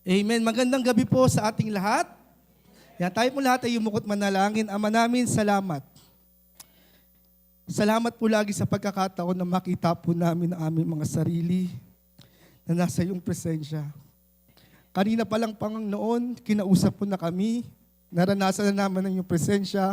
Amen. Magandang gabi po sa ating lahat. Yan, tayo po lahat ay yumukot manalangin. Ama namin, salamat. Salamat po lagi sa pagkakataon na makita po namin ang aming mga sarili na nasa iyong presensya. Kanina pa lang Panginoon, kinausap po na kami. Naranasan na naman ang iyong presensya.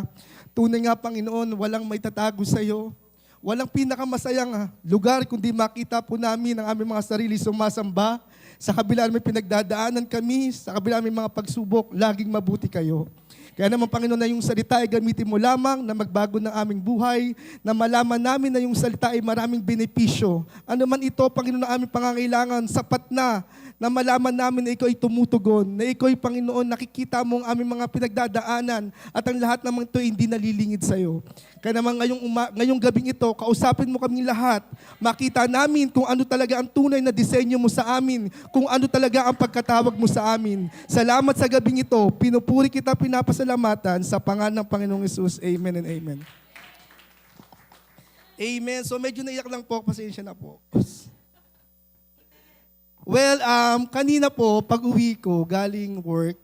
Tunay nga, Panginoon, walang may tatago sa iyo. Walang pinakamasayang lugar kundi makita po namin ang aming mga sarili sumasamba. Sa kabila may pinagdadaanan kami, sa kabila may mga pagsubok, laging mabuti kayo. Kaya naman, Panginoon, na yung salita ay gamitin mo lamang na magbago ng aming buhay, na malaman namin na yung salita ay maraming benepisyo. Ano man ito, Panginoon, na aming pangangailangan, sapat na malaman namin na ikaw ay tumutugon, na ikaw ay, Panginoon, nakikita mo ang aming mga pinagdadaanan at ang lahat naman ito ay hindi nalilingid sa iyo. Kaya naman ngayong gabing ito, kausapin mo kami lahat, makita namin kung ano talaga ang tunay na disenyo mo sa amin, kung ano talaga ang pagkatawag mo sa amin. Salamat sa gabing ito, pinupuri kita, pinapasalamatan sa pangalan ng Panginoong Hesus. Amen and amen. Amen. So medyo naiyak lang po, pasensya na po. Well, kanina po, pag uwi ko, galing work,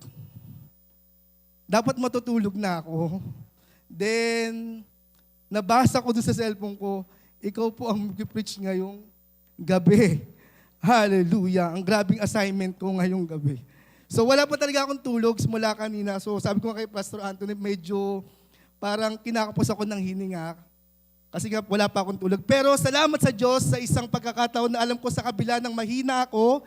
dapat matutulog na ako. Then, nabasa ko doon sa cellphone ko, ikaw po ang mag-preach ngayong gabi. Hallelujah. Ang grabing assignment ko ngayong gabi. So, wala pa talaga akong tulog simula kanina. So, sabi ko kay Pastor Anthony, medyo parang kinakapos ako ng hininga. Kasi nga wala pa akong tulog. Pero salamat sa Diyos sa isang pagkakataon na alam ko sa kabila ng mahina ako,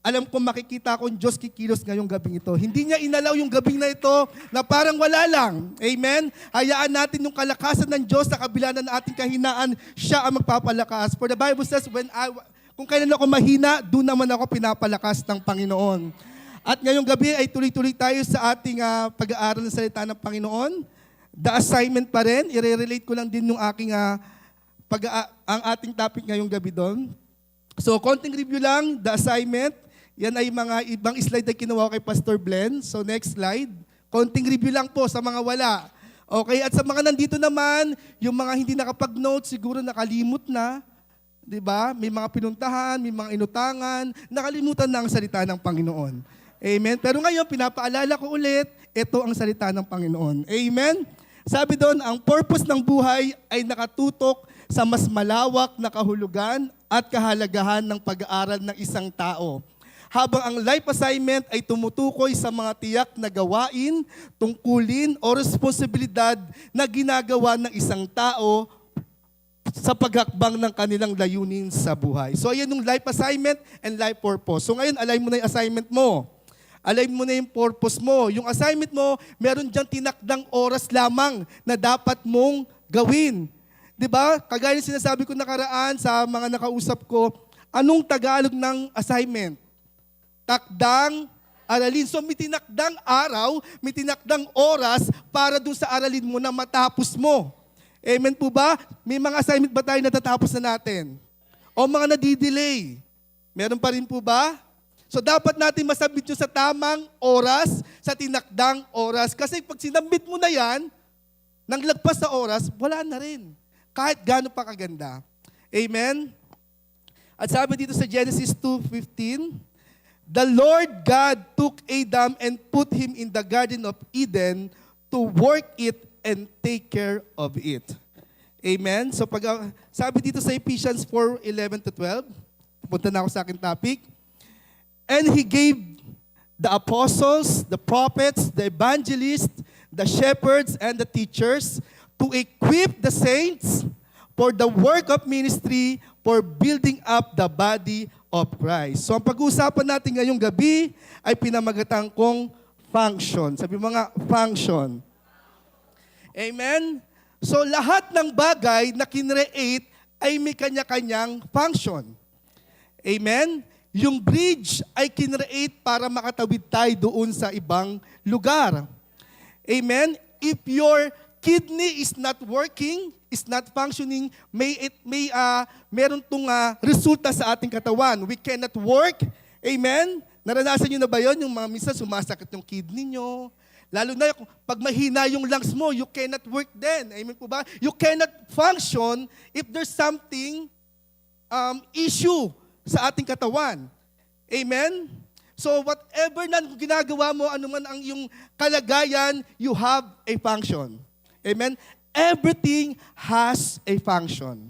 alam ko makikita akong Diyos kikilos ngayong gabing ito. Hindi niya inalaw yung gabing na ito na parang wala lang. Amen? Hayaan natin yung kalakasan ng Diyos sa kabila ng ating kahinaan, siya ang magpapalakas. For the Bible says, kung kailan ako mahina, doon naman ako pinapalakas ng Panginoon. At ngayong gabi ay tuloy-tuloy tayo sa ating pag-aaral ng salita ng Panginoon. The assignment pa rin, i-relate ko lang din yung aking ang ating topic ngayong gabi doon. So, konting review lang, the assignment. Yan ay mga ibang slide na kinuha ko kay Pastor Glenn. So, next slide. Konting review lang po sa mga wala. Okay, at sa mga nandito naman, yung mga hindi nakapag-note, siguro nakalimot na. Diba? May mga pinuntahan, may mga inutangan, nakalimutan na ang salita ng Panginoon. Amen? Pero ngayon, pinapaalala ko ulit, ito ang salita ng Panginoon. Amen? Sabi doon, ang purpose ng buhay ay nakatutok sa mas malawak na kahulugan at kahalagahan ng pag-aaral ng isang tao. Habang ang life assignment ay tumutukoy sa mga tiyak na gawain, tungkulin o responsibilidad na ginagawa ng isang tao sa paghakbang ng kanilang layunin sa buhay. So ayan yung life assignment and life purpose. So ngayon, align mo na yung assignment mo. Align mo na yung purpose mo. Yung assignment mo, meron diyang tinakdang oras lamang na dapat mong gawin. Diba? Kagaya ng sinasabi ko nakaraan sa mga nakausap ko, anong Tagalog ng assignment? Takdang aralin. So may tinakdang araw, may tinakdang oras para dun sa aralin mo na matapos mo. Amen po ba? May mga assignment ba tayo natatapos na natin? O mga nadidelay? Meron pa rin po ba? So dapat natin masabit yun sa tamang oras, sa tinakdang oras. Kasi pag sinabit mo na yan, nang lagpas sa oras, wala na rin. Kahit gaano pa kaganda. Amen? At sabi dito sa Genesis 2:15, the Lord God took Adam and put him in the Garden of Eden to work it and take care of it. Amen? So sabi dito sa Ephesians 4:11-12, punta na ako sa aking topic, and He gave the apostles, the prophets, the evangelists, the shepherds, and the teachers to equip the saints for the work of ministry, for building up the body of Christ. So ang pag-uusapan natin ngayong gabi ay pinamagatang kong function. Sabi mo nga, function. Amen? So lahat ng bagay na kinreate ay may kanya-kanyang function. Amen? Yung bridge ay kinreate para makatawid tayo doon sa ibang lugar. Amen? If your kidney is not working, is not functioning, meron tong resulta sa ating katawan. We cannot work. Amen? Naranasan nyo na ba yun? Yung mga minsan sumasakit yung kidney nyo. Lalo na pag mahina yung lungs mo, you cannot work then. Amen po ba? You cannot function if there's something issue sa ating katawan. Amen? So whatever na ginagawa mo, ano man ang iyong kalagayan, you have a function. Amen? Everything has a function.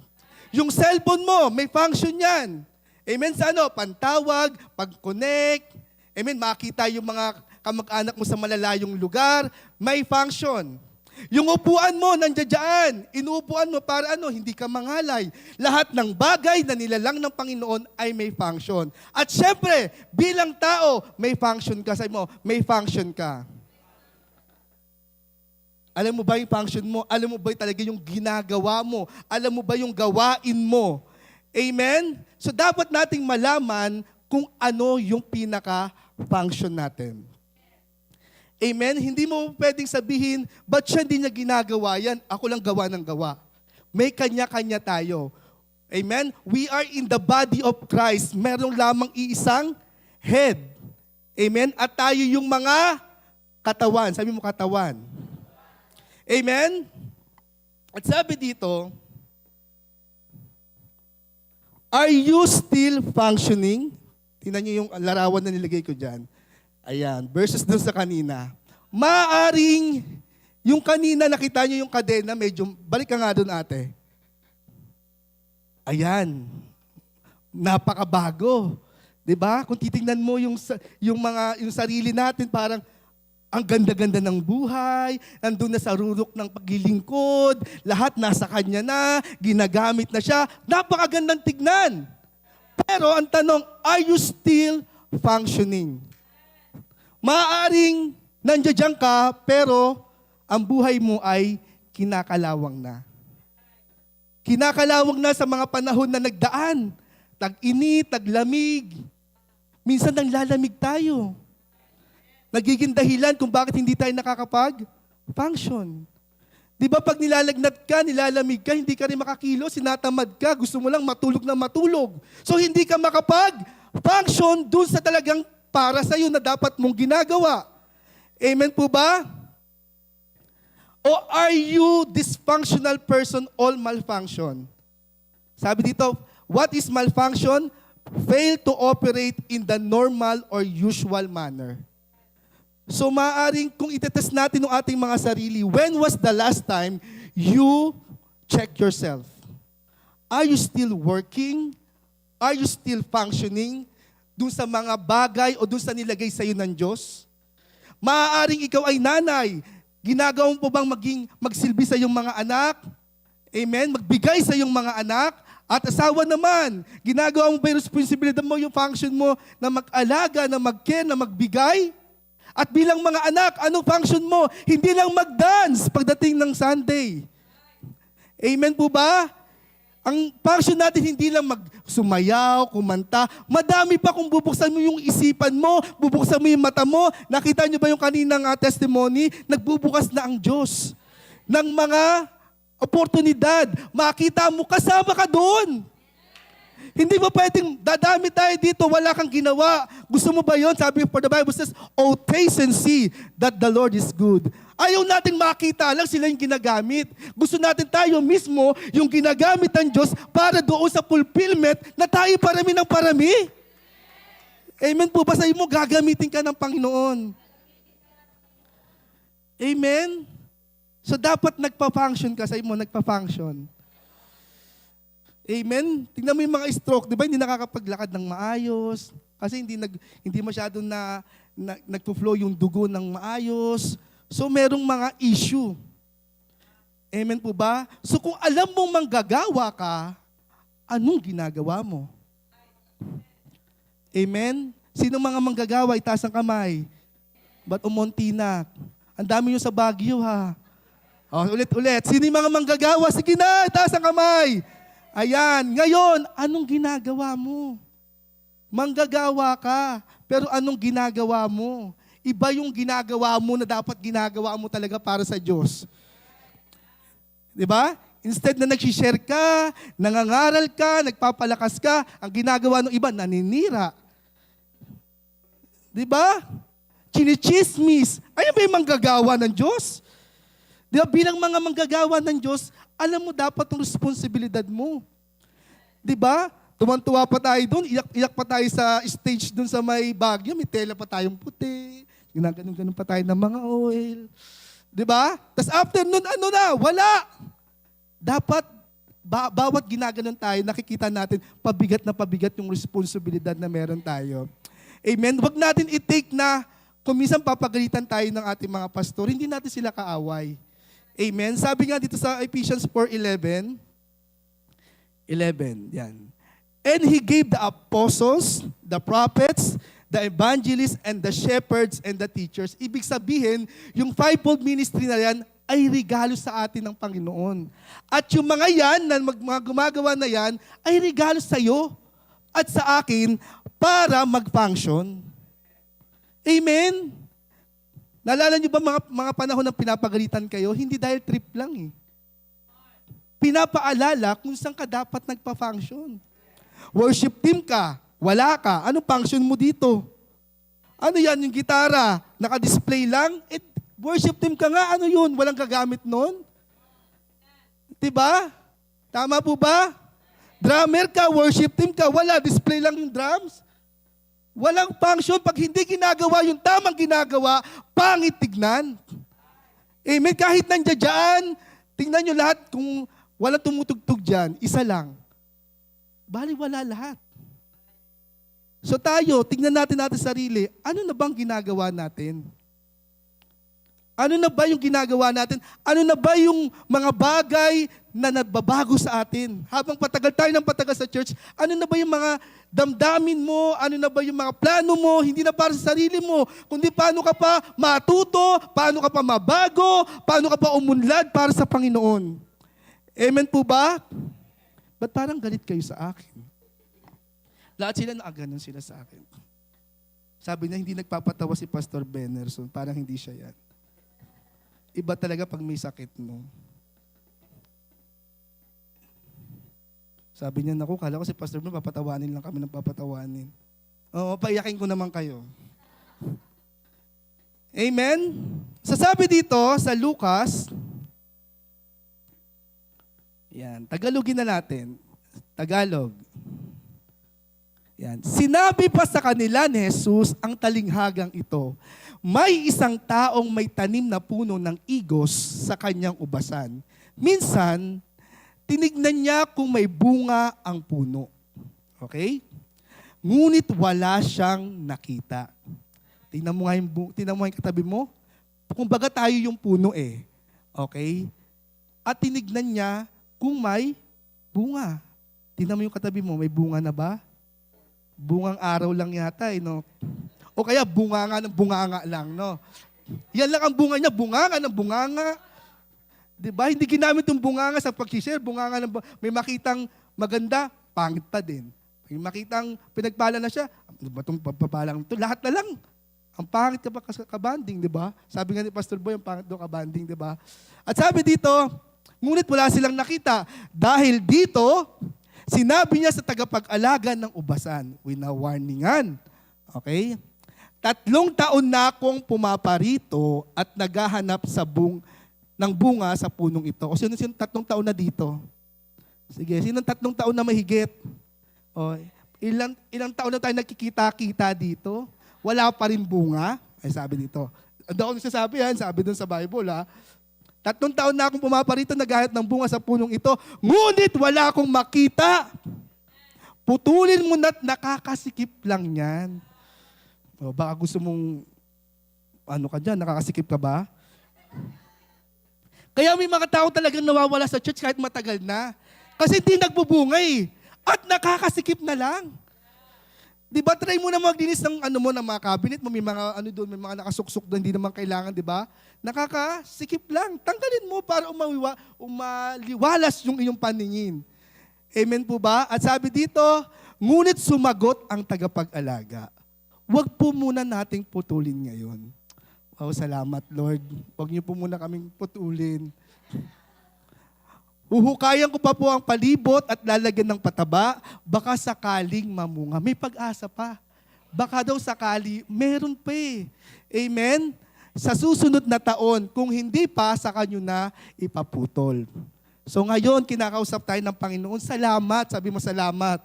Yung cellphone mo, may function yan. Amen? Sa ano? Pantawag, pag-connect. Amen? Makita yung mga kamag-anak mo sa malalayong lugar. May function. Yung upuan mo, nandiyan dyan. Inuupuan mo para ano? Hindi ka mangalay. Lahat ng bagay na nilalang ng Panginoon ay may function. At syempre, bilang tao, may function ka. Sabi mo, may function ka. Alam mo ba yung function mo? Alam mo ba talaga yung ginagawa mo? Alam mo ba yung gawain mo? Amen? So dapat nating malaman kung ano yung pinaka-function natin. Amen? Hindi mo pwedeng sabihin, ba't siya hindi niya ginagawa yan? Ako lang gawa ng gawa. May kanya-kanya tayo. Amen? We are in the body of Christ. Meron lamang iisang head. Amen? At tayo yung mga katawan. Sabi mo katawan. Amen? At sabi dito, are you still functioning? Tingnan niyo yung larawan na nilagay ko dyan. Ayan, versus dun sa kanina. Maaring, yung kanina nakita niyo yung kadena, medyo, balik ka nga dun ate. Ayan, napakabago. 'Di ba? Kung titingnan mo yung sarili natin, parang ang ganda-ganda ng buhay, nandun na sa rurok ng paglilingkod, lahat nasa kanya na, ginagamit na siya, napakagandang tignan. Pero ang tanong, are you still functioning? Maaaring nandiyan ka, pero ang buhay mo ay kinakalawang na. Kinakalawang na sa mga panahon na nagdaan. Tag-init, taglamig. Minsan nang lalamig tayo. Nagiging dahilan kung bakit hindi tayo nakakapag-function. Di ba pag nilalagnat ka, nilalamig ka, hindi ka rin makakilo, sinatamad ka, gusto mo lang matulog na matulog. So hindi ka makapag-function dun sa talagang para sa'yo na dapat mong ginagawa. Amen po ba? O are you dysfunctional person, all malfunction? Sabi dito, what is malfunction? Fail to operate in the normal or usual manner. So maaring kung itetest natin ng ating mga sarili, when was the last time you check yourself? Are you still working? Are you still functioning dun sa mga bagay o dun sa nilagay sa iyo ng Diyos? Maaaring ikaw ay nanay, ginagawa mo po bang magsilbi sa iyong mga anak? Amen? Magbigay sa iyong mga anak? At asawa naman, ginagawa mo ba yung responsibilidad mo, yung function mo na mag-alaga, na mag-care, na magbigay? At bilang mga anak, anong function mo? Hindi lang mag-dance pagdating ng Sunday. Amen po ba? Ang function natin hindi lang magsumayaw, kumanta. Madami pa kung bubuksan mo yung isipan mo, bubuksan mo yung mata mo. Nakita niyo ba yung kaninang testimony? Nagbubukas na ang Diyos ng mga oportunidad. Makita mo, kasama ka doon. Hindi ba pwedeng dadami tayo dito, wala kang ginawa? Gusto mo ba yon? Sabi for the Bible says, oh, taste and see that the Lord is good. Ayaw natin makita lang sila yung ginagamit. Gusto natin tayo mismo yung ginagamit ng Diyos para doon sa fulfillment na tayo parami ng parami. Amen po ba? Sa'yo mo, gagamitin ka ng Panginoon. Amen? So dapat nagpa-function ka. Sa'yo mo, nagpa-function. Amen? Tingnan mo yung mga stroke, di ba? Hindi nakakapaglakad ng maayos. Kasi hindi masyado nagpo-flow yung dugo ng maayos. So, merong mga issue. Amen po ba? So, kung alam mong manggagawa ka, anong ginagawa mo? Amen? Sino mga manggagawa? Itaas ang kamay. Ba't umunti na? Ang dami nyo sa Baguio, ha? O, ulit. Sino yung mga manggagawa? Sige na, itaas ang kamay. Ayan. Ngayon, anong ginagawa mo? Manggagawa ka, pero anong ginagawa mo? Iba yung ginagawa mo na dapat ginagawa mo talaga para sa Diyos. Di ba? Instead na nag-share ka, nangangaral ka, nagpapalakas ka, ang ginagawa ng iba, naninira. Di ba? Chinichismis. Ayun ba yung manggagawa ng Diyos? Di ba? Bilang mga manggagawa ng Diyos, alam mo dapat ang responsibilidad mo. Di ba? Tumantuwa pa tayo doon, iyak pa tayo sa stage doon sa may Baguio, may tela pa tayong puti, ginaganon-ganon pa tayo ng mga oil. Di ba? Tapos after nun, ano na, wala. Dapat, bawat ginaganon tayo, nakikita natin, pabigat na pabigat yung responsibilidad na meron tayo. Amen? Huwag natin i-take na, kung minsan papagalitan tayo ng ating mga pastor, hindi natin sila kaaway. Amen? Sabi nga dito sa Ephesians 4:11, yan. And He gave the apostles, the prophets, the evangelists, and the shepherds, and the teachers. Ibig sabihin, yung fivefold ministry na yan ay regalo sa atin ng Panginoon. At yung mga yan, mga gumagawa na yan, ay regalo sa iyo at sa akin para mag-function. Amen? Naalala niyo ba mga panahon na pinapagalitan kayo? Hindi dahil trip lang eh. Pinapaalala kung saan ka dapat nagpa-function. Worship team ka, wala ka. Ano function mo dito? Ano yan, yung gitara? Naka-display lang? Worship team ka nga, ano yun? Walang gagamit nun? Diba? Tama po ba? Drummer ka, worship team ka, wala, display lang yung drums. Walang function. Pag hindi ginagawa yung tamang ginagawa, pangit tignan. Amen? Kahit nandiyan dyan, tingnan nyo lahat, kung walang tumutugtog dyan, isa lang. Bali, wala lahat. So tayo, tingnan natin sarili, ano na bang ginagawa natin? Ano na ba yung ginagawa natin? Ano na ba yung mga bagay na nagbabago sa atin? Habang patagal tayo ng patagal sa church, ano na ba yung mga damdamin mo? Ano na ba yung mga plano mo? Hindi na para sa sarili mo, kundi paano ka pa matuto, paano ka pa mabago, paano ka pa umunlad para sa Panginoon. Amen po ba? Ba't parang galit kayo sa akin? Lahat sila nakaganon sila sa akin. Sabi niya, hindi nagpapatawa si Pastor Benerson. Parang hindi siya yan. Iba talaga pag may sakit mo. Sabi niya, naku, kala ko si Pastor Ben, papatawanin lang kami ng papatawanin. Oo, paiyakin ko naman kayo. Amen? Sasabi dito sa Lucas, yan, Tagalogin na natin. Tagalog. Yan. Sinabi pa sa kanila ni Jesus ang talinghagang ito, may isang taong may tanim na puno ng igos sa kanyang ubasan. Minsan, tinignan niya kung may bunga ang puno. Okay? Ngunit wala siyang nakita. Tingnan mo nga yung katabi mo. Kumbaga tayo yung puno eh. Okay? At tinignan niya kung may bunga. Tingnan mo yung katabi mo, may bunga na ba? Bungang araw lang yata eh, no? O kaya bunganga ng bunganga lang, no? Yan lang ang bunga niya, bunganga ng bunganga. Diba? Hindi ginamit yung bunganga sa pag-share, bunganga ng may makitang maganda, pangit pa din. May makitang pinagpala na siya, ano ba itong pagpapalang ito? Lahat na lang. Ang pangit ka ba kabanding, di ba? Sabi nga ni Pastor Boy, ang pangit daw kabanding, di ba? At sabi dito, ngunit wala silang nakita. Dahil dito, sinabi niya sa tagapag-alaga ng ubasan, winawarningan. Okay? 3 taon na akong pumaparito at naghahanap ng bunga sa punong ito. O sino 3 taon na dito? Sige, sino 3 taon na mahigit? O, ilang taon na tayo nagkikita-kita dito? Wala pa rin bunga? Ay sabi dito. Ano ako nagsasabi yan? Sabi dun sa Bible ha. 3 taon na akong pumaparito, naghahanap ng bunga sa punong ito, ngunit wala akong makita. Putulin mo na't nakakasikip lang yan. O, baka gusto mong, ano ka dyan, nakakasikip ka ba? Kaya may mga tao talagang nawawala sa church kahit matagal na. Kasi hindi nagbubunga eh. At nakakasikip na lang. Di ba, try mo na maglinis ng ng mga cabinet mo, may mga doon, may mga nakasuksok doon, hindi naman kailangan, di ba? Nakakasikip lang. Tanggalin mo para umaliwalas yung iyong paningin. Amen po ba? At sabi dito, ngunit sumagot ang tagapag-alaga. Huwag po muna nating putulin ngayon. Wow, salamat Lord. Huwag niyo po muna kaming putulin. Huhukayan ko pa po ang palibot at lalagyan ng pataba, baka sakaling mamunga. May pag-asa pa. Baka daw sakali, meron pa eh. Amen? Sa susunod na taon, kung hindi pa, saka nyo na ipaputol. So ngayon, kinakausap tayo ng Panginoon. Salamat. Sabi mo salamat.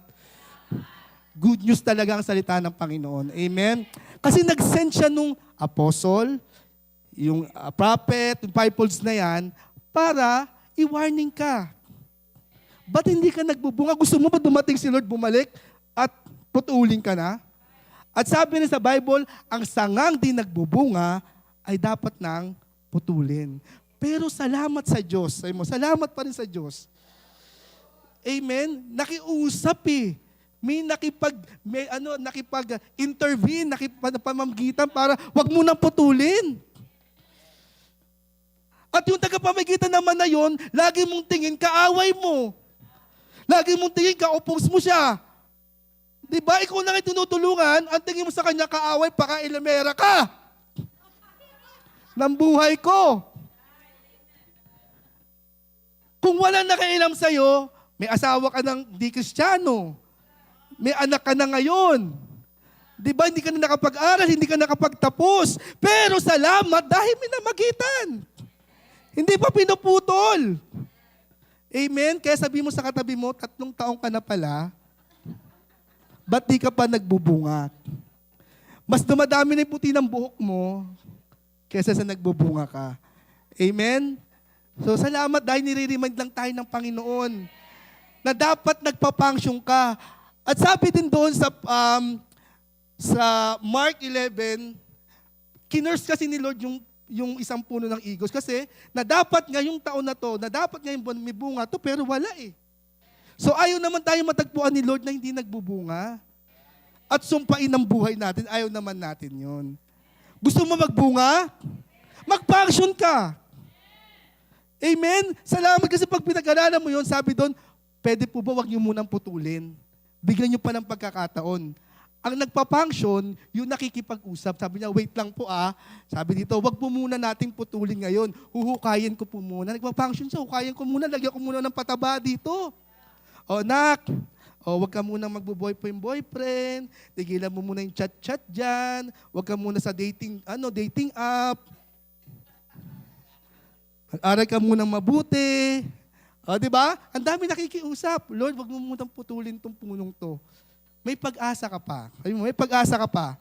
good news talaga ang salita ng Panginoon. Amen? Kasi nag-send siya nung apostle, yung prophet, yung disciples na yan, para i-warning ka. Ba't hindi ka nagbubunga? Gusto mo ba dumating si Lord bumalik at putulin ka na? At sabi niya sa Bible, ang sangang di nagbubunga ay dapat nang putulin. Pero salamat sa Diyos. Sabi mo, salamat pa rin sa Diyos. Amen? Nakiusap eh. May nakipag-intervene, nakipagpamamagitan para wag mo nang putulin. At yung tagapamagitan naman na yon, lagi mong tingin, kaaway mo. Lagi mong tingin, ka-oppose mo siya. Di ba? Ikaw lang yung tinutulungan, ang tingin mo sa kanya, kaaway, paka-ilamera ka. Ng buhay ko. Kung walang nakailam sa'yo, may asawa ka ng di Kristiyano. May anak ka na ngayon. Di ba? Hindi ka na nakapag-aral, hindi ka nakapagtapos. Pero salamat dahil may namagitan. Hindi pa pinuputol. Amen? Kaya sabi mo sa katabi mo, 3 taong ka na pala, ba't di ka pa nagbubunga? Mas dumadami na yung puti ng buhok mo kaysa sa nagbubunga ka. Amen? So salamat dahil nire-remind lang tayo ng Panginoon na dapat nagpa-function ka. At sabi din doon sa Mark 11, kinurse kasi ni Lord yung isang puno ng igos kasi na dapat ngayong taon na to, na dapat ngayong buwan may bunga to, pero wala eh. So ayaw naman tayo matagpuan ni Lord na hindi nagbubunga. At sumpain ang buhay natin, ayaw naman natin yon. Gusto mo magbunga? Mag-function ka. Amen? Salamat kasi pag pinag-aralan mo yon, sabi doon, pwede po ba wag niyo munang putulin? Bigyan niyo pa ng pagkakataon. Ang nagpa-function, yung nakikipag-usap, sabi niya, wait lang po Sabi dito, wag po muna nating putulin ngayon. Huhukayin ko po muna. Nagpa-function siya, hukayin ko muna, lagyan ko muna ng pataba dito. O, nak, wag ka muna magbo-boyfriend, tigilan mo muna yung chat-chat dyan, wag ka muna sa dating app. Mag-aral ka munang mabuti. O, di ba? Ang dami nakikiusap. Lord, wag mo munang putulin tong punong to. May pag-asa ka pa. Sabi mo, may pag-asa ka pa.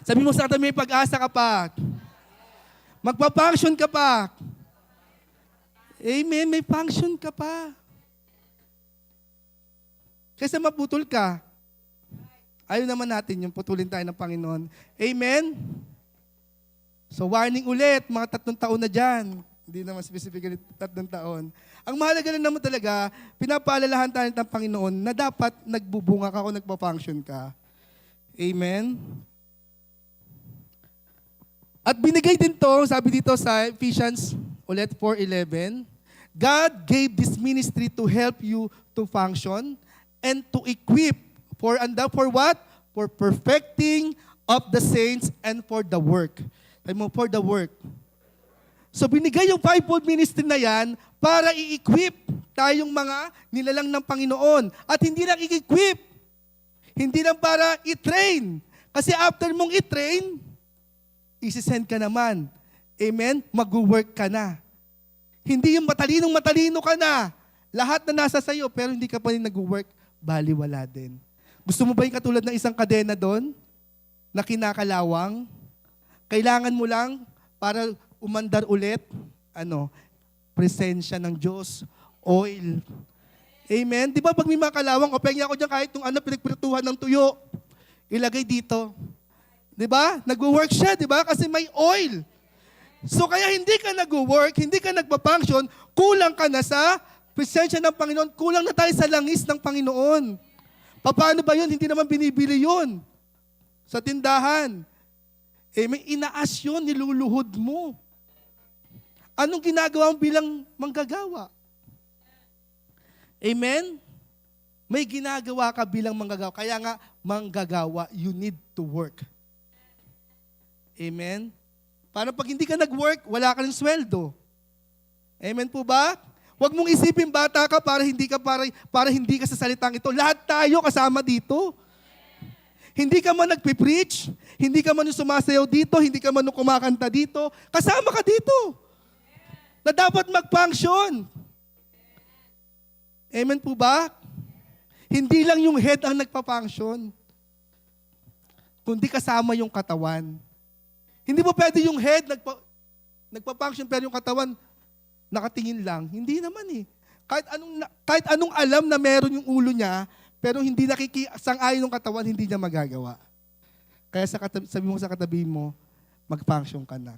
Sabi mo sa katabi, may pag-asa ka pa. Magpa-function ka pa. Amen, may function ka pa. Kaysa maputol ka, ayaw naman natin yung putulin tayo ng Panginoon. Amen? So warning ulit, mga 3 taon na dyan. Hindi naman specifically 3 taon. Ang mahalaga na naman talaga, pinapaalalahan tayo ng Panginoon na dapat nagbubunga ka o nagpa-function ka. Amen? At binigay din to, sabi dito sa Ephesians ulit 4:11, God gave this ministry to help you to function and to equip for what? For perfecting of the saints and for the work. For the work. So binigay yung fivefold ministry na yan para i-equip tayong mga nilalang ng Panginoon. At hindi lang i-equip, hindi lang para i-train. Kasi after mong i-train, isi-send ka naman. Amen? Mag-work ka na. Hindi yung matalino ka na. Lahat na nasa sayo, pero hindi ka pa rin nag-work, baliwala din. Gusto mo ba yung katulad ng isang kadena doon na kinakalawang? Kailangan mo lang para umandar ulit, presensya ng Diyos, oil. Amen? Di ba pag may makalawang, o pengya ko dyan kahit yung pinagpirituhan ng tuyo, ilagay dito. Di ba? Nag-work siya, di ba? Kasi may oil. So kaya hindi ka nag-work, hindi ka nagpa-function, kulang ka na sa presensya ng Panginoon, kulang na tayo sa langis ng Panginoon. Paano ba yun? Hindi naman binibili yun sa tindahan. May inaas yun, niluluhod mo. Anong ginagawa mo bilang manggagawa? Amen? May ginagawa ka bilang manggagawa. Kaya nga, manggagawa, you need to work. Amen? Para pag hindi ka nag-work, wala ka ng sweldo. Amen po ba? Huwag mong isipin bata ka para hindi ka sa salitang ito. Lahat tayo kasama dito. Hindi ka man nagpipreach, hindi ka man yung sumasayaw dito, hindi ka man yung kumakanta dito, kasama ka dito. Na dapat mag-function. Amen po ba? Hindi lang yung head ang nagpa-function, kundi kasama yung katawan. Hindi mo pwede yung head nagpa-function pero yung katawan nakatingin lang. Hindi naman eh. Kahit anong alam na meron yung ulo niya, pero hindi nakikisang-ayon ng katawan, hindi niya magagawa. Kaya sabi mo sa katabi mo, mag-function ka na.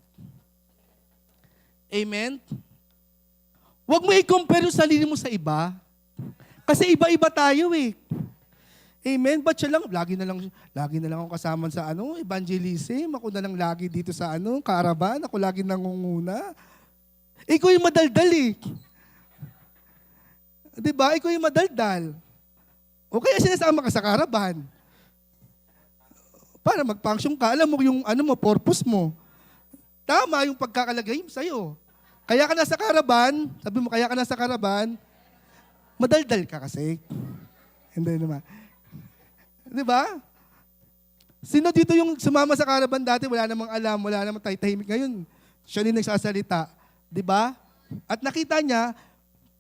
Amen? Huwag mo i-compare yung sarili mo sa iba. Kasi iba-iba tayo eh. Amen? Ba't siya lang? Lagi na lang ako kasama sa evangelism. Ako na lang lagi dito sa caravan. Ako lagi nangunguna. Ikaw yung madaldal eh. Diba? Ikaw yung madaldal. O kaya sinasama ka sa caravan. Para mag-function ka. Alam mo yung purpose mo. Tama yung pagkakalagay sa'yo. Kaya ka na sa caravan, sabi mo, kaya ka na sa caravan, madaldal ka kasi. Hindi naman. Di ba? Sino dito yung sumama sa caravan dati, wala namang alam, wala namang tahimik. Ngayon, siya rin nagsasalita. Di ba? At nakita niya,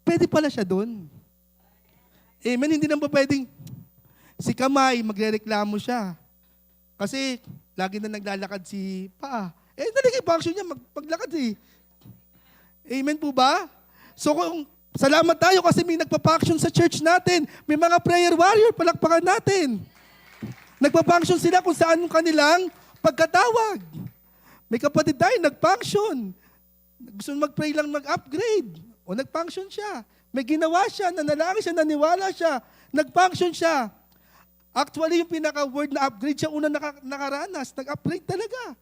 pwede pala siya doon. Amen? Hindi naman pwedeng si Kamay, magrereklamo siya. Kasi lagi na naglalakad si Paa. Nalagay function niya, maglakad eh. Amen po ba? So salamat tayo kasi may nagpa-function sa church natin. May mga prayer warrior, palakpakan natin. Nagpa-function sila kung saan yung kanilang pagkatawag. May kapatid tayo, nag-function. Gusto mag-pray lang mag-upgrade. O nag-function siya. May ginawa siya, nanalangin siya, naniwala siya. Nag-function siya. Actually, yung pinaka-word na upgrade siya unang nakaranas. Nag-upgrade talaga.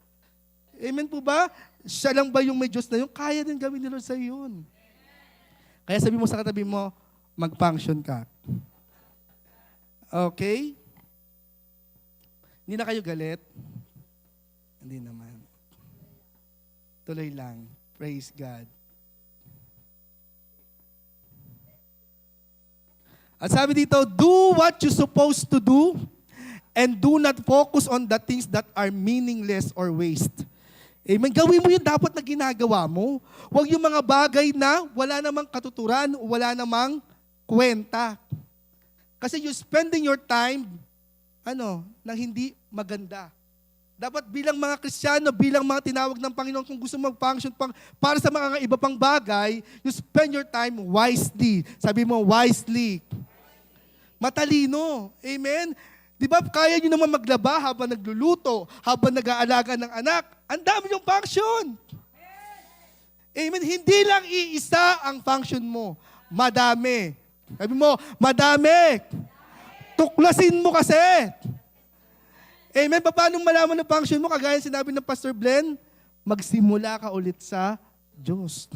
Amen po ba? Siya lang ba yung may Diyos na yun? Kaya din gawin ni Lord sa yun. Kaya sabi mo sa katabi mo, mag-function ka. Okay? Hindi na kayo galit? Hindi naman. Tuloy lang. Praise God. At sabi dito, do what you're supposed to do and do not focus on the things that are meaningless or waste. Amen. Gawin mo yung dapat na ginagawa mo. Huwag yung mga bagay na wala namang katuturan, wala namang kwenta. Kasi you're spending your time, nang hindi maganda. Dapat bilang mga Kristiyano, bilang mga tinawag ng Panginoon, kung gusto mag-function para sa mga iba pang bagay, you spend your time wisely. Sabi mo, wisely. Matalino. Amen. Di ba, kaya nyo naman maglaba habang nagluluto, habang nag-aalaga ng anak. Ang dami yung function. Amen. Hindi lang iisa ang function mo. Madami. Sabi mo, madami. Tuklasin mo kasi. Amen. Paano malaman ang function mo? Kagaya sinabi ng Pastor Glenn, magsimula ka ulit sa Diyos.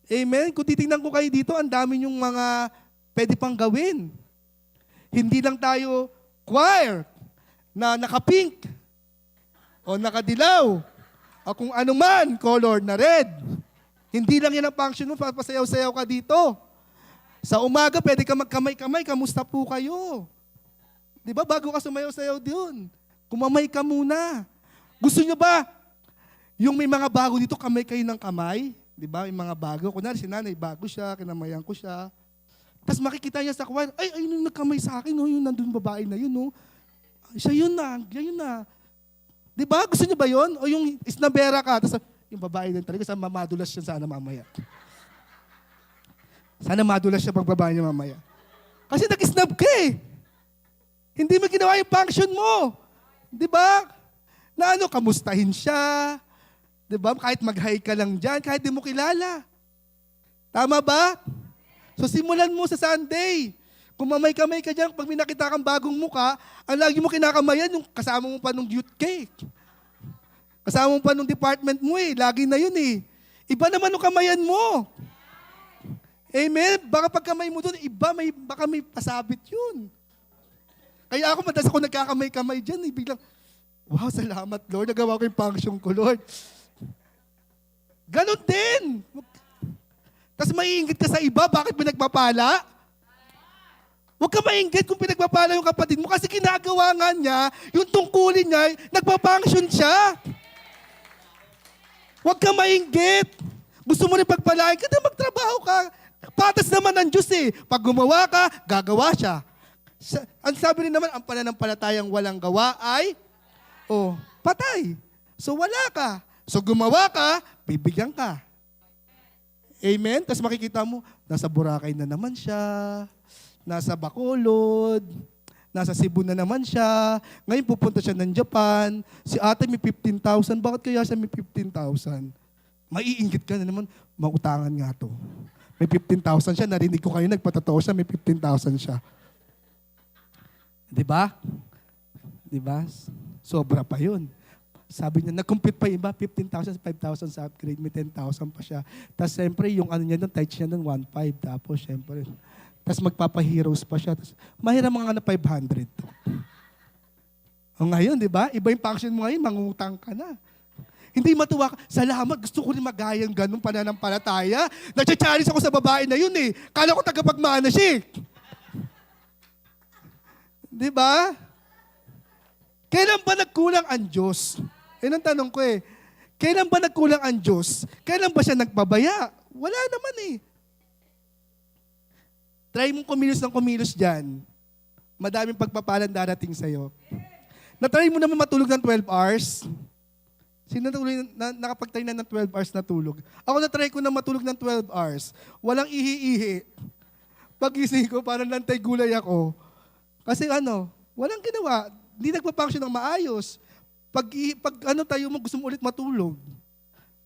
Amen. Kung titingnan ko kayo dito, ang dami yung mga pwede pang gawin. Hindi lang tayo choir na naka-pink o nakadilaw o kung ano man, color na red. Hindi lang yan ang function mo, papasayaw-sayaw ka dito. Sa umaga, pwede ka magkamay-kamay, kamusta po kayo? Di ba, bago ka sumayaw-sayaw doon, kumamay ka muna. Gusto nyo ba, yung may mga bago dito, kamay kayo ng kamay? Di ba, yung mga bago. Kunwari, si nanay, bago siya, kinamayan ko siya. Tapos makikita niya sa choir, ayun yung nagkamay sa akin, yung nandun babae na yun, siya yun na. Di ba? Gusto niyo ba yun? O yung isnabera ka, tapos yung babae din talaga, sana madulas siya sana mamaya. Sana madulas siya pag babae niya mamaya. Kasi nag-snub ka eh. Hindi mo ginawa yung function mo. Di ba? Na kamustahin siya. Di ba? Kahit mag-hi ka lang dyan, kahit di mo kilala. Tama ba? So simulan mo sa Sunday. Kung mamay-kamay ka dyan, pag may nakita kang bagong muka, ang lagi mo kinakamayan, yung kasama mo pa nung youth cake. Kasama mo pa nung department mo eh. Lagi na yun eh. Iba naman yung kamayan mo. Amen? Baka pag kamay mo doon, baka may pasabit yun. Kaya ako, madalas ako nagkakamay-kamay dyan. Biglang, wow, salamat Lord. Nagawa ko yung function ko, Lord. Ganon din. Tapos maiinggit ka sa iba, bakit pinagpapala? Huwag ka mainggit kung pinagpapala yung kapatid mo kasi ginagawa nga niya, yung tungkulin niya, nagpa-function siya. Huwag ka mainggit. Gusto mo rin pagpalain ka, magtrabaho ka. Patas naman ng Diyos eh. Pag gumawa ka, gagawa siya. Ang sabi rin naman, ang pananampalatayang walang gawa ay, patay. So wala ka. So gumawa ka, bibigyan ka. Amen? Tapos makikita mo, nasa Boracay na naman siya, nasa Bacolod, nasa Cebu na naman siya, ngayon pupunta siya ng Japan, si ate may 15,000, bakit kaya siya may 15,000? Maiinggit ka na naman, mautangan nga to. May 15,000 siya, narinig ko kayo, nagpatotoo siya, may 15,000 siya. Diba? Diba? Sobra pa yun. Sabi niya, nag-compute pa iba, 15,000, 5,000 sa upgrade, may 10,000 pa siya. Tapos siyempre, yung ano niya nun, tight niya nun, 1,500. Tapos siyempre, tapos magpapa-heroes pa siya. Tapos, mahiram mga na 500 to. O ngayon, di ba? Iba yung function mo ngayon, mangutang ka na. Hindi matuwa ka. Salamat, gusto ko rin magayang ganun pananampalataya. Nag-challenge ako sa babae na yun eh. Kala ko tagapagmana siya eh. Di ba? Kailan ba nagkulang ang Diyos? Yan ang tanong ko eh. Kailan ba nagkulang ang Diyos? Kailan ba siya nagpabaya? Wala naman eh. Try mong kumilos ng kumilos dyan. Madaming pagpapalan darating sa'yo. Na-try mo naman matulog ng 12 hours? Sino nakapag-try na ng 12 hours na tulog? Ako na-try ko na matulog ng 12 hours. Walang ihi-ihi. Pag-gising ko, parang lantay gulay ako. Kasi walang ginawa. Hindi nagpa-function ng maayos. Pag tayo mo, gusto mo ulit matulog.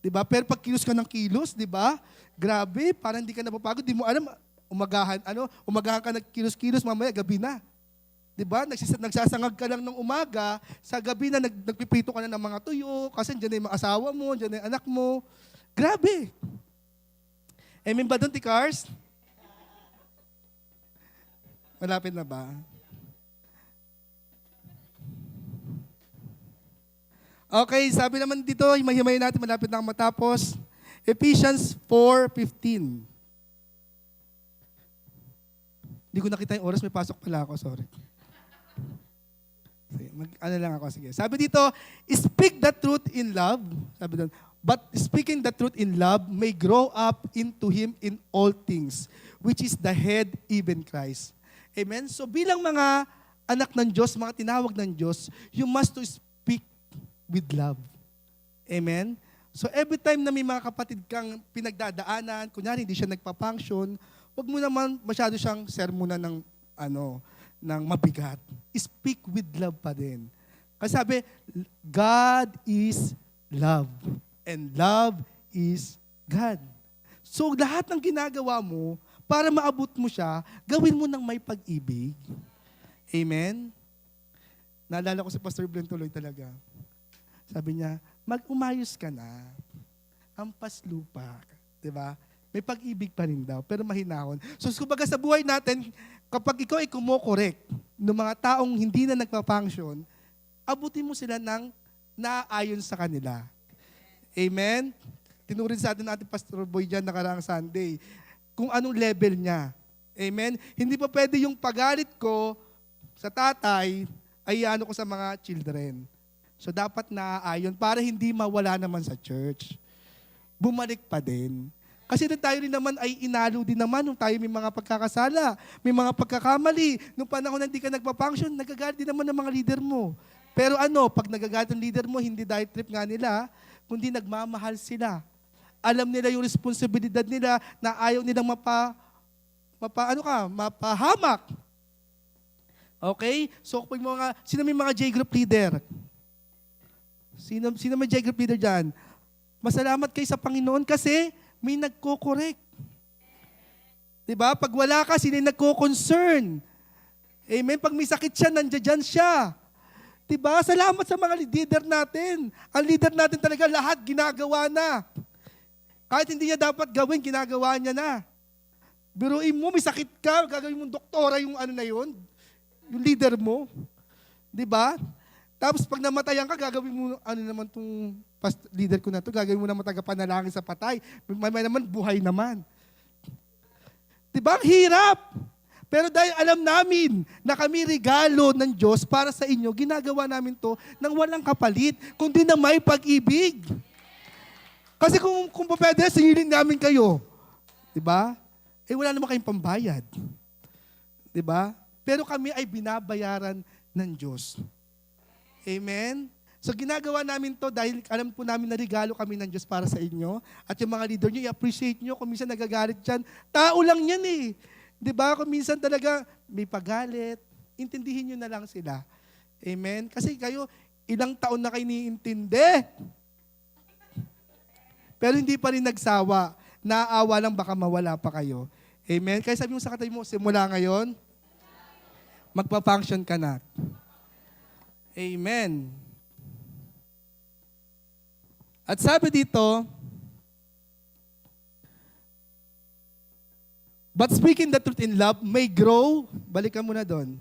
Diba? Pero pag kilos ka ng kilos, diba? Grabe, parang hindi ka napapagod. Di mo alam, umagahan ka nagkilos-kilos, mamaya gabi na. 'Di ba? Nagsasangag ka lang ng umaga, sa gabi na nagpipito ka na ng mga tuyo kasi diyan na 'yung mga asawa mo, diyan na 'yung anak mo. Grabe. Amen ba doon, Tikars? Malapit na ba? Okay, sabi naman dito, himay-himay natin, malapit na matapos. Ephesians 4:15. Hindi ko nakita yung oras, may pasok pala ako, sorry. Sige, lang ako, sige. Sabi dito, speak the truth in love. Sabi doon, but speaking the truth in love may grow up into Him in all things, which is the head, even Christ. Amen? So bilang mga anak ng Diyos, mga tinawag ng Diyos, you must to speak with love. Amen? So every time na may mga kapatid kang pinagdadaanan, kunyari hindi siya nagpa-function, huwag mo naman masyado siyang sermonan ng mabigat. Speak with love pa din. Kasi sabi, God is love. And love is God. So lahat ng ginagawa mo, para maabot mo siya, gawin mo ng may pag-ibig. Amen? Naalala ko si Pastor Blen tuloy talaga. Sabi niya, mag-umayos ka na. Ampas lupa. Diba? May pag-ibig pa rin daw, pero mahinahon. So, kumbaga sa buhay natin, kapag ikaw ay kumokorek ng mga taong hindi na nagpa-function, abutin mo sila ng naaayon sa kanila. Amen? Tinurin sa atin Pastor Boy dyan nakaraang Sunday, kung anong level niya. Amen? Hindi pa pwede yung pagalit ko sa tatay, ay ko sa mga children. So, dapat naaayon para hindi mawala naman sa church. Bumalik pa din. Kasi tayo rin naman ay inalo din naman nung tayo may mga pagkakasala, may mga pagkakamali. Nung panahon na hindi ka nagpa-function, nagagalit din naman ng mga leader mo. Pero pag nagagalit ng leader mo, hindi dahil trip nga nila, kundi nagmamahal sila. Alam nila yung responsibilidad nila na ayaw nilang mapahamak. Okay? So, pag sino may mga J-group leader? Sino may J-group leader dyan? Masalamat kayo sa Panginoon kasi may nagko-correct. Diba? Pag wala ka, sino yung nagko-concern? Amen? Pag may sakit siya, nandiyan siya. Diba? Salamat sa mga leader natin. Ang leader natin talaga, lahat ginagawa na. Kahit hindi niya dapat gawin, ginagawa niya na. Biruin mo, may sakit ka, gagawin mong doktora yung na yun, yung leader mo. Diba? Tapos pag namatayan ka, gagawin mo, naman itong leader ko na to, gagawin mo naman tagapanalangin sa patay. May naman, buhay naman. Diba? Ang hirap. Pero dahil alam namin na kami regalo ng Diyos para sa inyo, ginagawa namin to nang walang kapalit, kundi na may pag-ibig. Kasi kung pwede, singilin namin kayo. Diba? wala naman kayong pambayad. 'Di ba? Pero kami ay binabayaran ng Diyos. Amen? So ginagawa namin to dahil alam po namin na regalo kami ng Diyos para sa inyo. At yung mga leader nyo, i-appreciate nyo. Kung minsan nagagalit dyan, tao lang yan eh. Di ba? Kung minsan talaga may pagalit, intindihin nyo na lang sila. Amen? Kasi kayo, ilang taon na kayo niintindi. Pero hindi pa rin nagsawa. Naawa lang baka mawala pa kayo. Amen? Kaya sabi mo sa katabi mo, simula ngayon, magpa-function ka na. Amen. At sabi dito, but speaking the truth in love may grow, balikan mo na doon,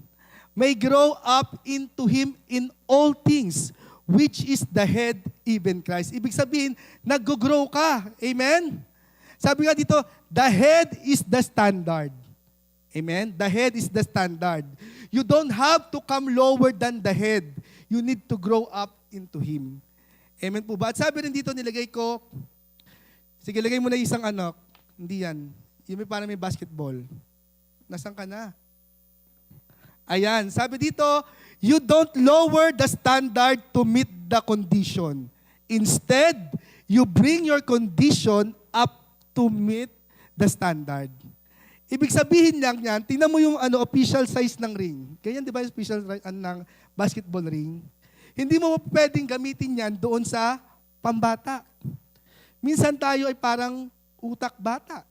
may grow up into Him in all things, which is the head, even Christ. Ibig sabihin, nag-grow ka. Amen? Sabi nga dito, the head is the standard. Amen? The head is the standard. You don't have to come lower than the head. You need to grow up into Him. Amen po ba? At sabi rin dito, nilagay ko, sige, lagay mo na isang anak. Hindi yan. Yung may parang may basketball. Nasaan ka na? Ayan. Sabi dito, you don't lower the standard to meet the condition. Instead, you bring your condition up to meet the standard. Ibig sabihin lang yan, tingnan mo yung official size ng ring. Ganyan, di ba yung official ng basketball ring? Hindi mo pwedeng gamitin yan doon sa pambata. Minsan tayo ay parang utak bata.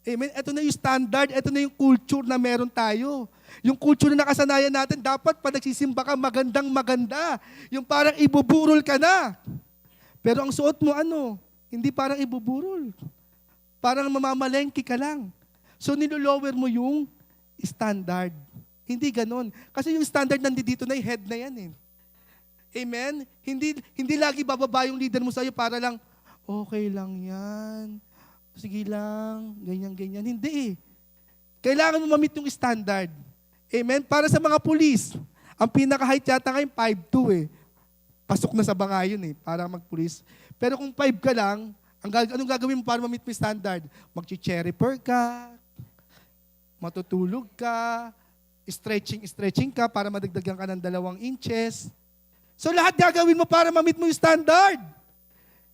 Amen? Ito na yung standard, ito na yung culture na meron tayo. Yung culture na nakasanayan natin, dapat pag nagsisimba ka, magandang maganda. Yung parang ibuburol ka na. Pero ang suot mo hindi parang ibuburol. Parang mamamalengke ka lang. So nilulower mo yung standard. Hindi ganon. Kasi yung standard nandito na yung head na yan eh. Amen? Hindi lagi bababa yung leader mo sa'yo para lang, okay lang yan. Sige lang, ganyan-ganyan. Hindi eh. Kailangan mo ma-meet yung standard. Amen? Para sa mga pulis, ang pinaka-height yata ngayon 5'2" eh. Pasok na sa banga yun eh, para mag-pulis. Pero kung 5 ka lang, anong gagawin mo para ma-meet mo yung standard? Mag-cherry per ka, matutulog ka, stretching ka para madagdagan ka ng 2 inches. So lahat gagawin mo para ma-meet mo yung standard.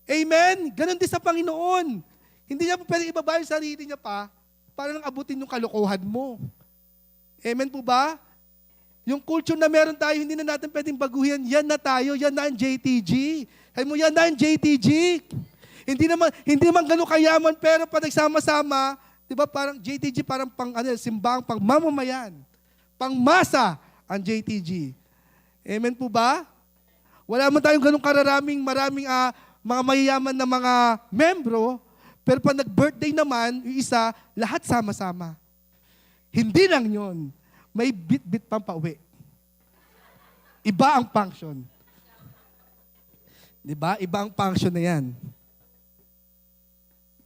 Amen? Ganon din sa Panginoon. Hindi niya po pwedeng ibaba yung sarili niya pa para lang abutin yung kalokohan mo. Amen po ba? Yung culture na meron tayo, hindi na natin pwedeng baguhin. Yan na tayo, yan na ang JTG. Sabi mo, yan na ang JTG. Hindi naman ganun kayaman, pero pag nagsama-sama, di ba parang JTG, parang simbang, pang mamamayan. Pangmasa ang JTG. Amen po ba? Wala man tayong ganun maraming mga mayayaman na mga membro, pero pag nag-birthday naman, yung isa, lahat sama-sama. Hindi lang yun. May bit-bit pang pauwi. Iba ang function. Diba? Iba ang function na yan.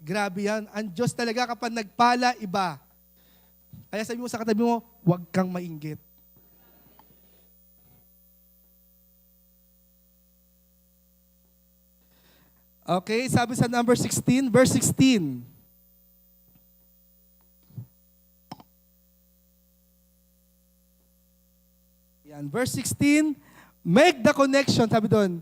Grabe yan. Ang Diyos talaga kapag nagpala, iba. Kaya sabi mo sa katabi mo, huwag kang mainggit. Okay, sabi sa number 16, verse 16. Yan, verse 16, make the connection, sabi doon,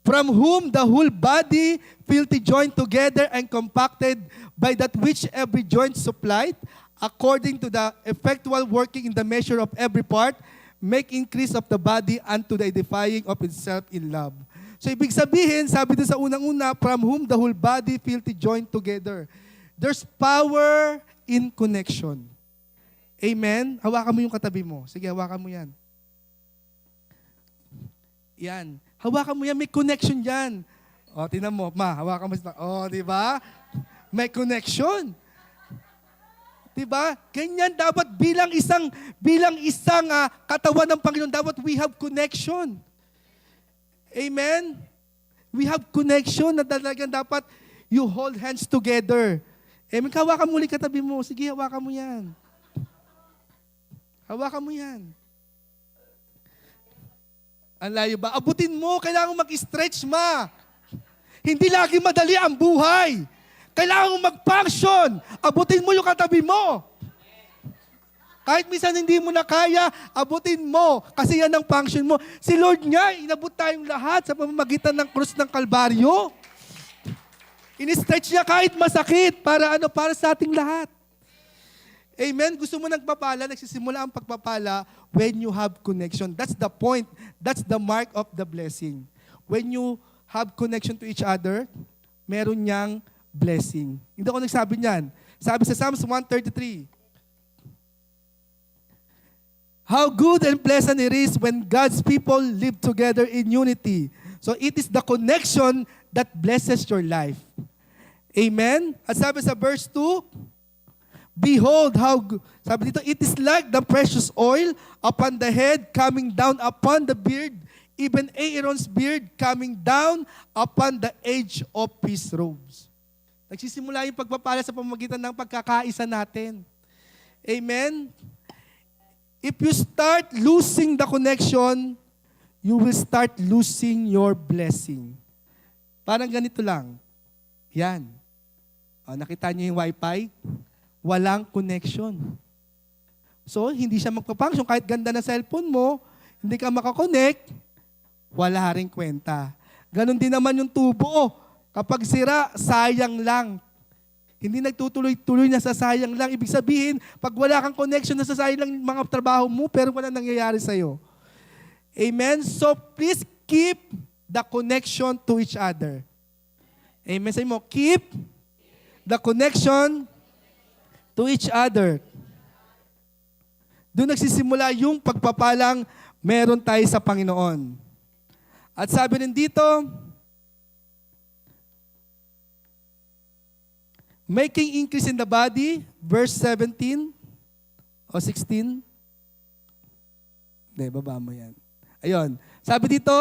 from whom the whole body fitly joined together and compacted by that which every joint supplied, according to the effectual working in the measure of every part, make increase of the body unto the edifying of itself in love. So ibig sabihin, sabi doon sa unang-una, from whom the whole body fitly joined together. There's power in connection. Amen? Hawakan mo yung katabi mo. Sige, hawakan mo yan. Yan. Hawakan mo yan, may connection yan. O, tinan mo, hawakan mo. O, di ba? May connection. Di ba? Ganyan dapat bilang isang katawan ng Panginoon, dapat we have connection. Amen? We have connection na talagang dapat you hold hands together. Amen? Hawakan mo ulit katabi mo. Sige, hawakan mo yan. Hawakan mo yan. Ang layo ba? Abutin mo. Kailangan mag-stretch, ma. Hindi lagi madali ang buhay. Kailangan mong mag-function. Abutin mo yung katabi mo. Kahit minsan hindi mo na kaya, abutin mo. Kasi yan ang function mo. Si Lord nga, inabot tayong lahat sa pamamagitan ng krus ng Kalbaryo. In-stretch niya kahit masakit para para sa ating lahat. Amen? Gusto mo nagpapala, nagsisimula ang pagpapala when you have connection. That's the point. That's the mark of the blessing. When you have connection to each other, meron niyang blessing. Hindi ako nagsabi niyan. Sabi sa Psalms 133, how good and pleasant it is when God's people live together in unity. So it is the connection that blesses your life. Amen? At sabi sa verse 2, behold how good. Sabi dito, it is like the precious oil upon the head coming down upon the beard, even Aaron's beard coming down upon the edge of his robes. Nagsisimula yung pagpapala sa pamamagitan ng pagkakaisa natin. Amen? If you start losing the connection, you will start losing your blessing. Parang ganito lang. Yan. O, nakita niyo yung wifi? Walang connection. So, hindi siya magpapunction. Kahit ganda na cellphone mo, hindi ka makakonect, wala ring kwenta. Ganon din naman yung tubo. Kapag sira, sayang lang. Hindi nagtutuloy-tuloy na sasayang lang. Ibig sabihin, pag wala kang connection, nasasayang lang mga trabaho mo, pero wala nangyayari sa'yo. Amen? So, please keep the connection to each other. Amen? Sabi mo, keep the connection to each other. Doon nagsisimula yung pagpapalang meron tayo sa Panginoon. At sabi rin dito, making increase in the body, verse 17 o 16. Hindi, baba mo yan. Ayun. Sabi dito,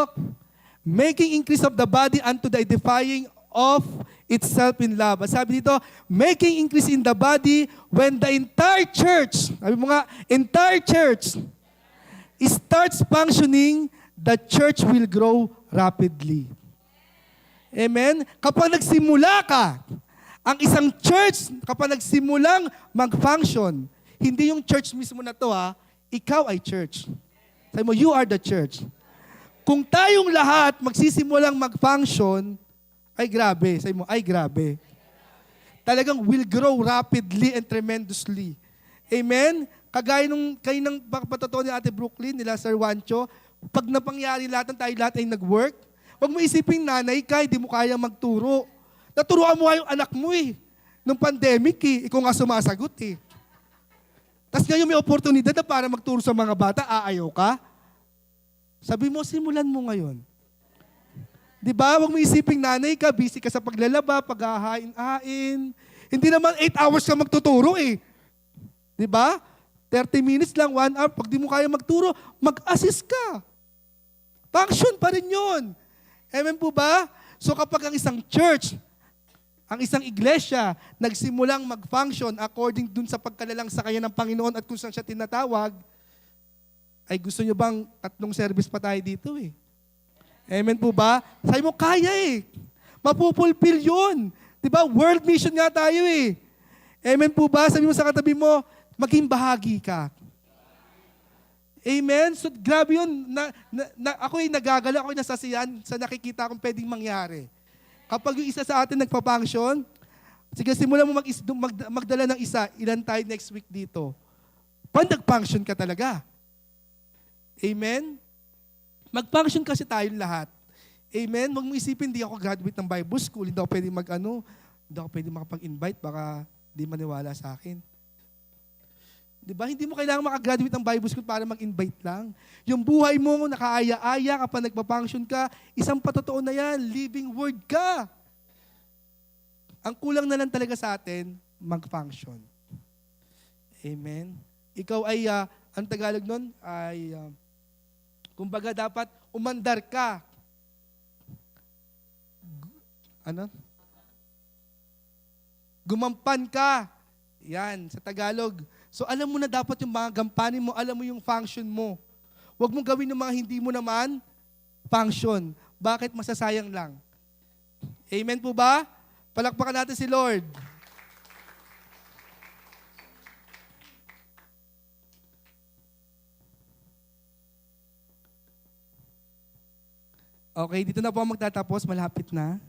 making increase of the body unto the edifying of itself in love. At sabi dito, making increase in the body when the entire church, sabi mo nga, entire church starts functioning, the church will grow rapidly. Amen? Kapag nagsimula ka, ang isang church, kapag nagsimulang mag-function, hindi yung church mismo na to ikaw ay church. Sabi mo, you are the church. Kung tayong lahat magsisimulang mag-function, ay grabe. Sabi mo, ay grabe. Talagang will grow rapidly and tremendously. Amen? Kagaya nung kayo ng patotoo ni Ate Brooklyn, nila Sir Wancho, pag napangyari lahat, tayo lahat ay nag-work, huwag mo isipin nanay ka, hindi mo kaya magturo. Naturuan mo yung anak mo nung pandemic ikaw nga sumasagot Tapos ngayon may oportunidad na para magturo sa mga bata, aayaw ka? Sabi mo, simulan mo ngayon. Di ba? Huwag mo isiping nanay ka, busy ka sa paglalaba, paghahain-hain. Hindi naman 8 hours ka magtuturo Di ba? 30 minutes lang, 1 hour. Pag di mo kaya magturo, mag-assist ka. Function pa rin yun. Amen po ba? So kapag ang isang church, ang isang iglesia, nagsimulang mag-function according dun sa pagkalalang sa kanya ng Panginoon at kung saan siya tinatawag, ay gusto nyo bang 3 service pa tayo dito Amen po ba? Sabi mo, kaya Mapupulfill yun. Diba? World mission nga tayo Amen po ba? Sabi mo sa katabi mo, maging bahagi ka. Amen? So grabe yun. Ako'y nagagala, ako'y nasasiyan sa nakikita kong pwedeng mangyari. Kapag yung isa sa atin nagpa-function, sige, simulan mo magdala ng isa, ilan tayo next week dito. Pag nag-function ka talaga. Amen? Mag-function kasi tayong lahat. Amen? Huwag mo isipin, hindi ako graduate ng Bible School, hindi ako pwede hindi ako pwede makapag-invite, baka di maniwala sa akin. Diba? Hindi mo kailangan makagraduate ng Bible School para mag-invite lang. Yung buhay mo, nakaaya-aya kapag nagpa-function ka, isang patotoo na yan, living word ka. Ang kulang na lang talaga sa atin, mag-function. Amen? Ikaw ay, ang Tagalog nun, ay, kumbaga dapat umandar ka. Gumampan ka. Yan, sa Tagalog. So alam mo na dapat yung mga gampanin mo, alam mo yung function mo. Huwag mong gawin yung mga hindi mo naman function. Bakit? Masasayang lang. Amen po ba? Palakpakan natin si Lord. Okay, dito na po ang magtatapos. Malapit na.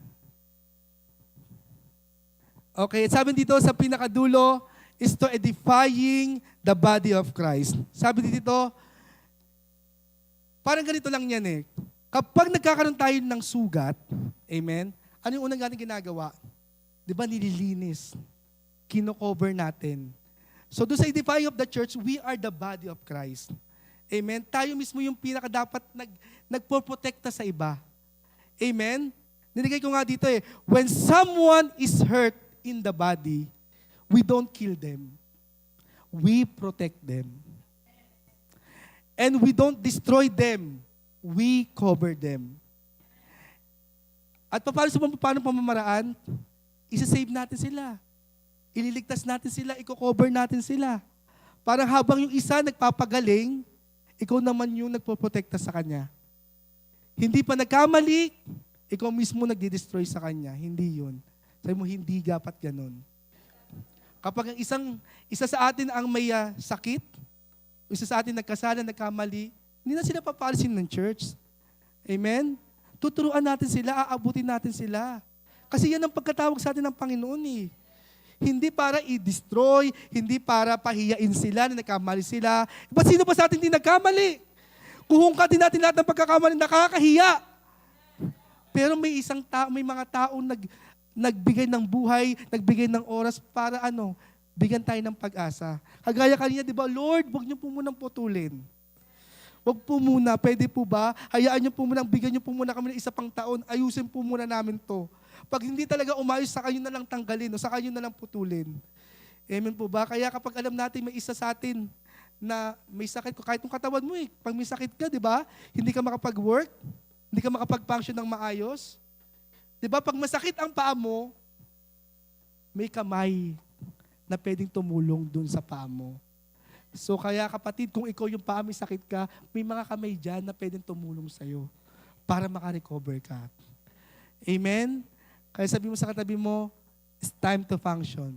Okay, sabi dito sa pinakadulo is to edifying the body of Christ. Sabi dito, parang ganito lang yan eh. Kapag nagkakaroon tayo ng sugat, amen, ano yung unang natin ginagawa? Di ba nililinis? Kino-cover natin. So doon sa edifying of the church, we are the body of Christ. Amen? Tayo mismo yung pinaka-dapat nagpoprotekta sa iba. Amen? Nilagay ko nga dito eh, when someone is hurt in the body, we don't kill them. We protect them. And we don't destroy them. We cover them. At paano pamamaraan? Isa-save natin sila. Ililigtas natin sila, i-cover natin sila. Parang habang yung isa nagpapagaling, ikaw naman yung nagpoprotekta sa kanya. Hindi pa nagkamali, ikaw mismo nagdi-destroy sa kanya. Hindi yun. Sabi mo, hindi dapat ganun. Kapag ang isa sa atin ang may sakit, isa sa atin nagkasala, nagkamali, hindi na sila papalisin ng church. Amen? Tuturuan natin sila, aabutin natin sila. Kasi yan ang pagkatawag sa atin ng Panginoon eh. Hindi para i-destroy, hindi para pahiyain sila na nagkamali sila. Ba't sino ba sa atin hindi nagkamali? Kuhungkatin natin lahat ng pagkakamali, nakakahiya. Pero may mga taong nagbigay ng buhay, nagbigay ng oras para bigyan tayo ng pag-asa. Kagaya kanina, di ba, Lord, huwag niyo po munang putulin. Huwag po muna, pwede po ba? Hayaan niyo po munang, bigyan niyo po muna kami ng isa pang taon, ayusin po muna namin to. Pag hindi talaga umayos, saka yun na lang tanggalin o saka yun na lang putulin. Amen po ba? Kaya kapag alam natin may isa sa atin na may sakit, kahit yung katawan mo pag may sakit ka, di ba? Hindi ka makapag-work, hindi ka makapag-function ng maayos. Di ba? Pag masakit ang paa mo, may kamay na pwedeng tumulong dun sa paa mo. So kaya kapatid, kung ikaw yung paa may sakit ka, may mga kamay dyan na pwedeng tumulong sa'yo para makarecover ka. Amen? Kaya sabi mo sa katabi mo, it's time to function.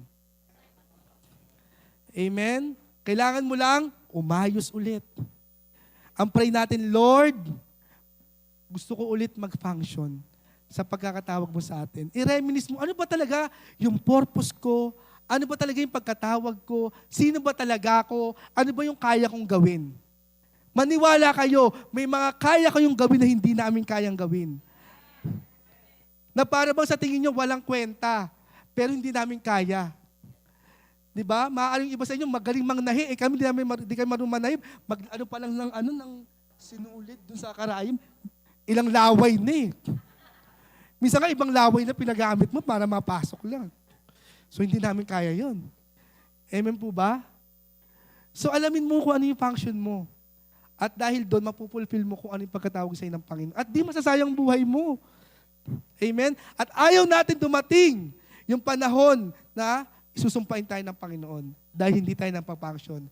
Amen? Kailangan mo lang umayos ulit. Ang pray natin, Lord, gusto ko ulit mag-function sa pagkakatawag mo sa atin. I-reminisce mo, ano ba talaga yung purpose ko? Ano ba talaga yung pagkatawag ko? Sino ba talaga ako? Ano ba yung kaya kong gawin? Maniwala kayo, may mga kaya kayong gawin na hindi namin kayang gawin. Na para bang sa tingin nyo walang kwenta, pero hindi namin kaya. Di ba? Maaaring iba sa inyo, magaling mangnahi. Kami di kami marunong manahi. Ano pa lang ng sinulit dun sa karayim. Ilang laway na Minsan nga ibang laway na pinagamit mo para mapasok lang. So hindi namin kaya yon. Amen po ba? So alamin mo kung ano yung function mo. At dahil doon, mapupulfill mo kung ano yung pagkatawag sa'yo ng Panginoon. At di masasayang buhay mo. Amen? At ayaw natin dumating yung panahon na isusumpain tayo ng Panginoon dahil hindi tayo nagpa-function.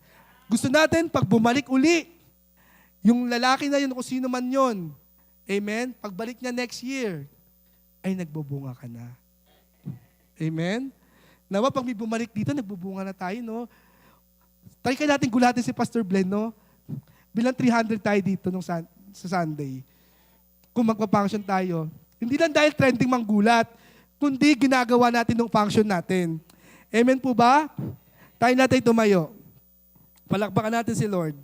Gusto natin, pag bumalik uli, yung lalaki na yun, kung sino man yun, amen? Pagbalik niya next year, ay nagbubunga ka na. Amen? Nawa, pag may bumalik dito, nagbubunga na tayo, no? Try ka natin gulatin si Pastor Glenn, no? Bilang 300 tayo dito sa Sunday. Kung magpa-function tayo, hindi lang dahil trending manggulat, kundi ginagawa natin ng function natin. Amen po ba? Tayo natin tumayo. Palakpakan natin si Lord.